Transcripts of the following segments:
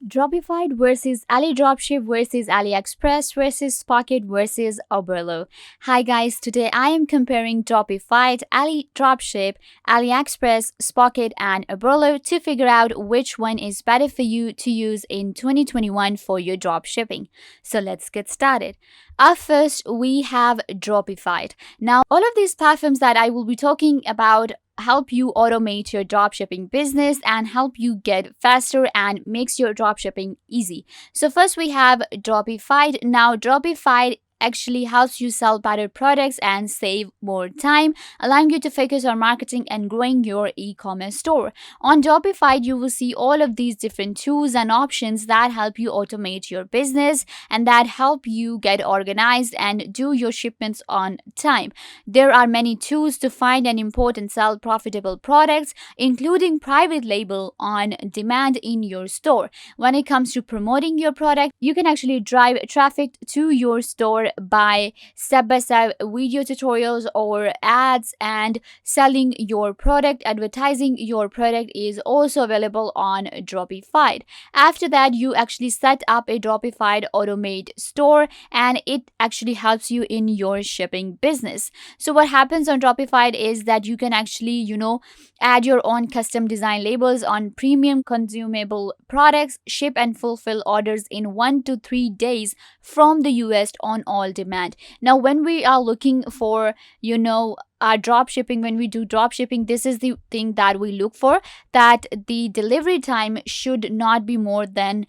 Dropified versus Alidropship versus Aliexpress versus Spocket versus Oberlo. Hi guys, today I am comparing Dropified, Alidropship, Aliexpress, Spocket and Oberlo to figure out which one is better for you to use in 2021 for your dropshipping. So let's get started. Up first, we have Dropified. Now, all of these platforms that I will be talking about help you automate your dropshipping business and help you get faster and makes your dropshipping easy. So first we have Dropified. Now Dropified actually helps you sell better products and save more time, allowing you to focus on marketing and growing your e-commerce store. On Dropified, you will see all of these different tools and options that help you automate your business and that help you get organized and do your shipments on time. There are many tools to find and import and sell profitable products, including private label on demand in your store. When it comes to promoting your product, you can actually drive traffic to your store by step-by-step video tutorials or ads, and selling your product, advertising your product is also available on Dropified. After that, you actually set up a Dropified automate store and it actually helps you in your shipping business. So what happens on Dropified is that you can actually, add your own custom design labels on premium consumable products, ship and fulfill orders in 1 to 3 days from the US on all demand. Now, when we are looking for, our drop shipping, when we do drop shipping, this is the thing that we look for, that the delivery time should not be more than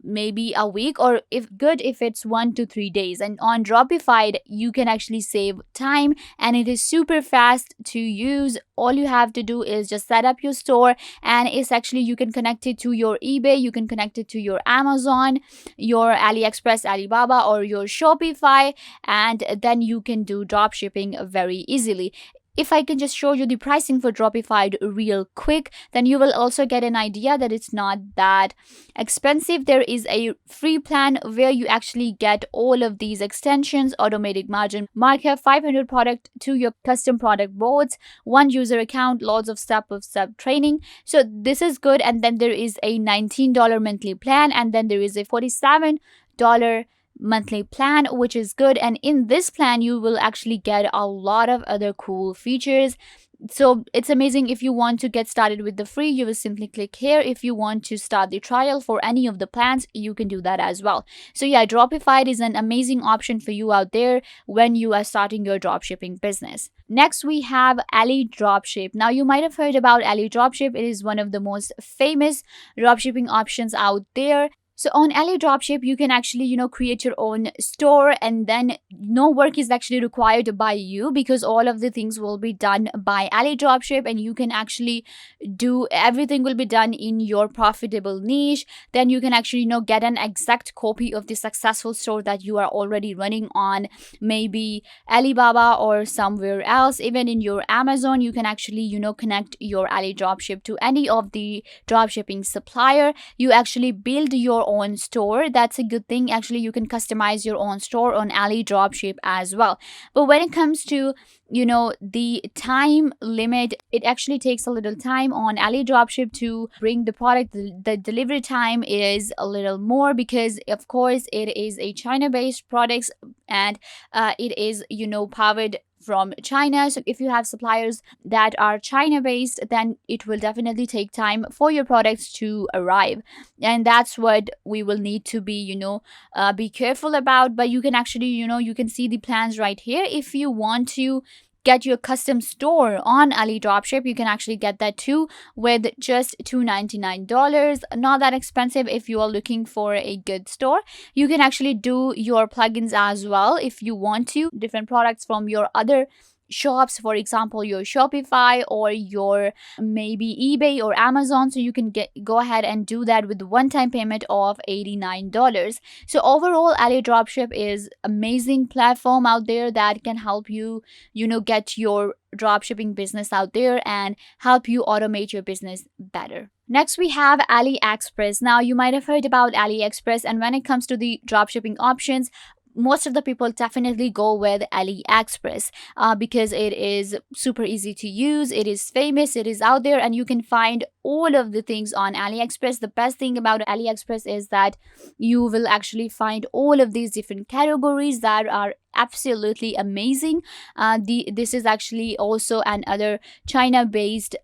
maybe a week, or if it's 1 to 3 days. And on Dropified, you can actually save time and it is super fast to use. All you have to do is just set up your store, and it's actually, you can connect it to your eBay, you can connect it to your Amazon, your Aliexpress, Alibaba, or your Shopify, and then you can do drop shipping very easily. If I can just show you the pricing for Dropified real quick, then you will also get an idea that it's not that expensive. There is a free plan where you actually get all of these extensions: automatic margin markup, 500 product to your custom product boards, 1 user account, lots of step-by-step training. So this is good. And then there is a $19 monthly plan, and then there is a $47 monthly plan, which is good. And in this plan, you will actually get a lot of other cool features. So it's amazing. If you want to get started with the free, you will simply click here. If you want to start the trial for any of the plans, you can do that as well. So yeah, Dropified is an amazing option for you out there when you are starting your dropshipping business. Next, we have Alidropship. Now, you might have heard about Alidropship. It is one of the most famous dropshipping options out there. So on Alidropship, you can actually, create your own store, and then no work is actually required by you because all of the things will be done by Alidropship, and you can actually do everything will be done in your profitable niche. Then you can actually, get an exact copy of the successful store that you are already running on maybe Alibaba or somewhere else. Even in your Amazon, you can actually, connect your Alidropship to any of the dropshipping supplier. You actually build your own store. That's a good thing. Actually, you can customize your own store on Alidropship as well. But when it comes to the time limit, it actually takes a little time on Alidropship to bring the product. The delivery time is a little more because of course it is a China-based product, and it is powered from China. So if you have suppliers that are China based, then it will definitely take time for your products to arrive, and that's what we will need to be careful about. But you can actually you can see the plans right here. If you want to get your custom store on Alidropship, you can actually get that too with just $299. Not that expensive if you are looking for a good store. You can actually do your plugins as well if you want to, different products from your other shops, for example your Shopify or your maybe eBay or Amazon. So you can go ahead and do that with one-time payment of $89. So overall, Alidropship is amazing platform out there that can help you get your dropshipping business out there and help you automate your business better. Next, we have Aliexpress. Now, you might have heard about Aliexpress, and when it comes to the dropshipping options, most of the people definitely go with Aliexpress because it is super easy to use, it is famous, it is out there, and you can find all of the things on Aliexpress. The best thing about Aliexpress is that you will actually find all of these different categories that are absolutely amazing. This is actually also another China based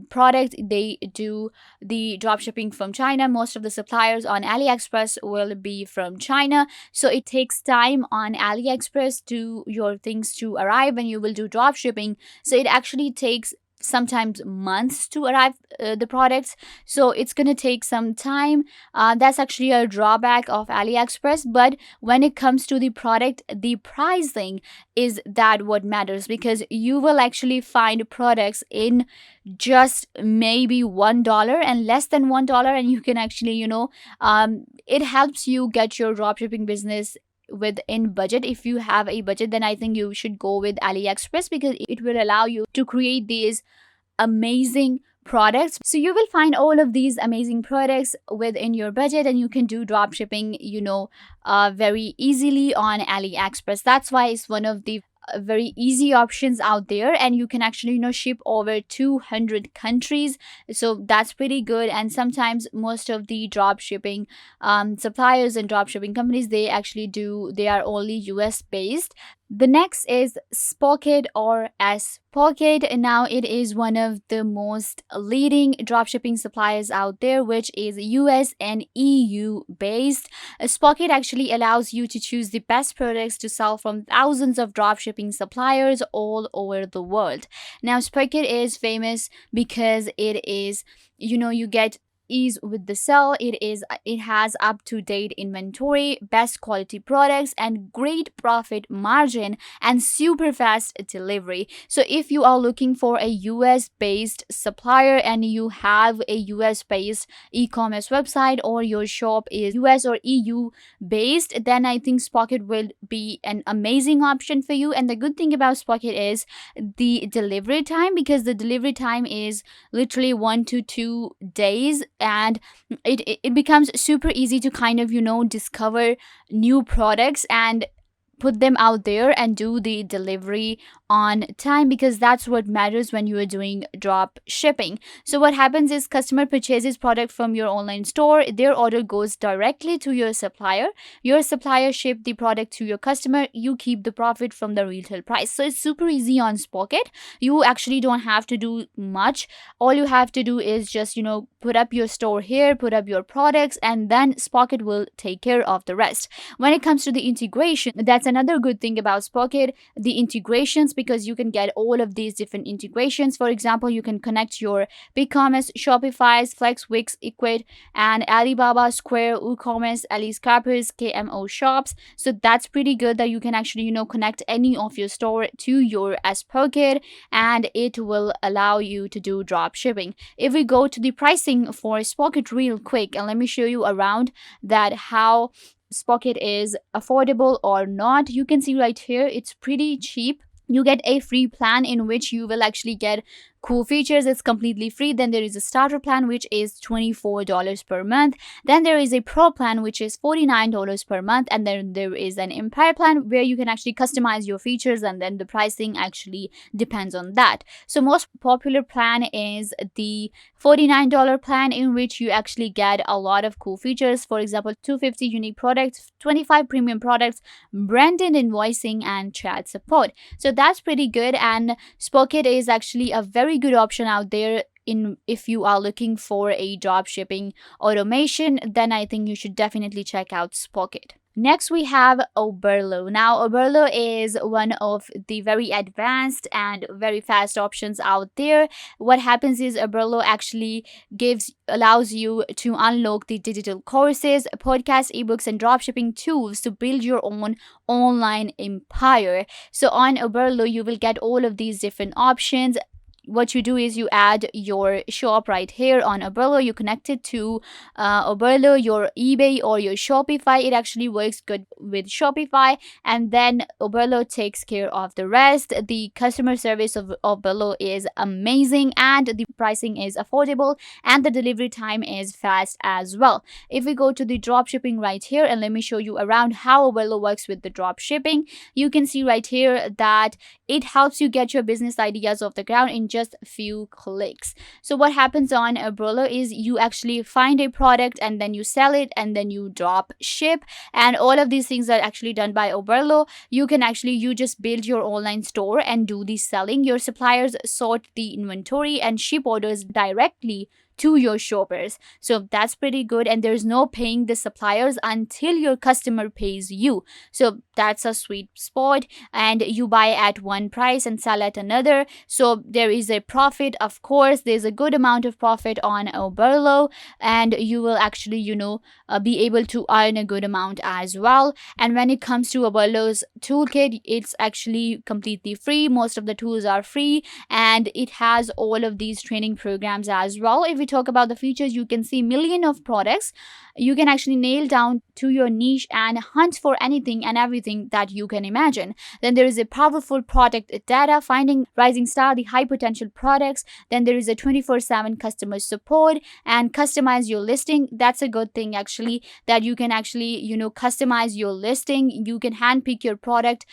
product. They do the drop shipping from China. Most of the suppliers on Aliexpress will be from China, so it takes time on Aliexpress to your things to arrive when you will do drop shipping. So it actually takes sometimes months to arrive, the products, so it's gonna take some time. That's actually a drawback of Aliexpress, but when it comes to the product, the pricing is that what matters, because you will actually find products in just maybe $1 and less than $1, and you can actually, it helps you get your dropshipping business within budget. If you have a budget, then I think you should go with Aliexpress, because it will allow you to create these amazing products. So you will find all of these amazing products within your budget, and you can do drop shipping, very easily on Aliexpress. That's why it's one of the very easy options out there, and you can actually ship over 200 countries, so that's pretty good. And sometimes most of the drop shipping suppliers and drop shipping companies, they are only US based. The next is Spocket or Spocket. Now it is one of the most leading dropshipping suppliers out there, which is US and EU based. Spocket actually allows you to choose the best products to sell from thousands of dropshipping suppliers all over the world. Now Spricket is famous because it is, you get ease with the sell. It has up to date inventory, best quality products, and great profit margin, and super fast delivery. So if you are looking for a US based supplier and you have a US based e-commerce website, or your shop is US or EU based, then I think Spocket will be an amazing option for you. And the good thing about Spocket is the delivery time, because the delivery time is literally 1 to 2 days, and it becomes super easy to kind of discover new products and put them out there and do the delivery on time, because that's what matters when you are doing drop shipping. So what happens is, customer purchases product from your online store, their order goes directly to your supplier ship the product to your customer, you keep the profit from the retail price. So it's super easy on Spocket. You actually don't have to do much. All you have to do is just put up your store here, put up your products, and then Spocket will take care of the rest. When it comes to the integration, that's another good thing about Spocket, the integrations, because you can get all of these different integrations. For example, you can connect your BigCommerce, Shopify's, Flex, Wix, Equid, and Alibaba, Square, WooCommerce, Aliexpress, KMO shops. So that's pretty good that you can actually connect any of your store to your Spocket, and it will allow you to do drop shipping. If we go to the pricing for Spocket real quick, and let me show you around that how Spocket is affordable or not. You can see right here, it's pretty cheap. You get a free plan in which you will actually get cool features. It's completely free. Then there is a starter plan, which is $24 per month. Then there is a pro plan, which is $49 per month. And then there is an empire plan where you can actually customize your features, and then the pricing actually depends on that. So most popular plan is the $49 plan, in which you actually get a lot of cool features. For example, 250 unique products, 25 premium products, branded invoicing, and chat support. So that's pretty good. And Spocket is actually a very good option out there if you are looking for a drop shipping automation. Then I think you should definitely check out Spocket. Next, we have Oberlo. Now, Oberlo is one of the very advanced and very fast options out there. What happens is, Oberlo actually allows you to unlock the digital courses, podcasts, ebooks, and dropshipping tools to build your own online empire. So on Oberlo, you will get all of these different options. what you do is you add your shop right here on Oberlo. You connect it to Oberlo, your eBay or your Shopify. It actually works good with Shopify, and then Oberlo takes care of the rest. The customer service of Oberlo is amazing, and the pricing is affordable, and the delivery time is fast as well. If we go to the drop shipping right here, and let me show you around how Oberlo works with the drop shipping, you can see right here that it helps you get your business ideas off the ground in just a few clicks. So what happens on Oberlo is you actually find a product and then you sell it and then you drop ship, and all of these things are actually done by Oberlo. You just build your online store and do the selling. Your suppliers sort the inventory and ship orders directly to your shoppers. So that's pretty good, and there's no paying the suppliers until your customer pays you. So that's a sweet spot, and you buy at one price and sell at another. So there is a profit. Of course, there's a good amount of profit on Oberlo, and you will actually be able to earn a good amount as well. And when it comes to Oberlo's toolkit, it's actually completely free. Most of the tools are free, and it has all of these training programs as well. If we talk about the features, you can see million of products. You can actually nail down to your niche and hunt for anything and everything that you can imagine. Then there is a powerful product data, finding rising star, the high potential products. Then there is a 24/7 customer support and customize your listing. That's a good thing actually, that you can actually customize your listing. You can handpick your product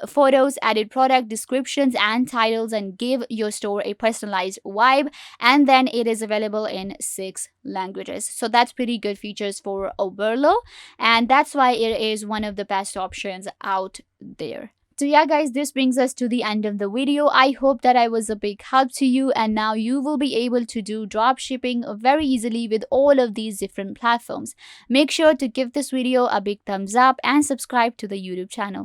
photos, added product descriptions and titles, and give your store a personalized vibe. And then it is available in 6 languages. So that's pretty good features for Oberlo, and that's why it is one of the best options out there. So yeah guys, this brings us to the end of the video. I hope that I was a big help to you, and now you will be able to do drop shipping very easily with all of these different platforms. Make sure to give this video a big thumbs up and subscribe to the YouTube channel.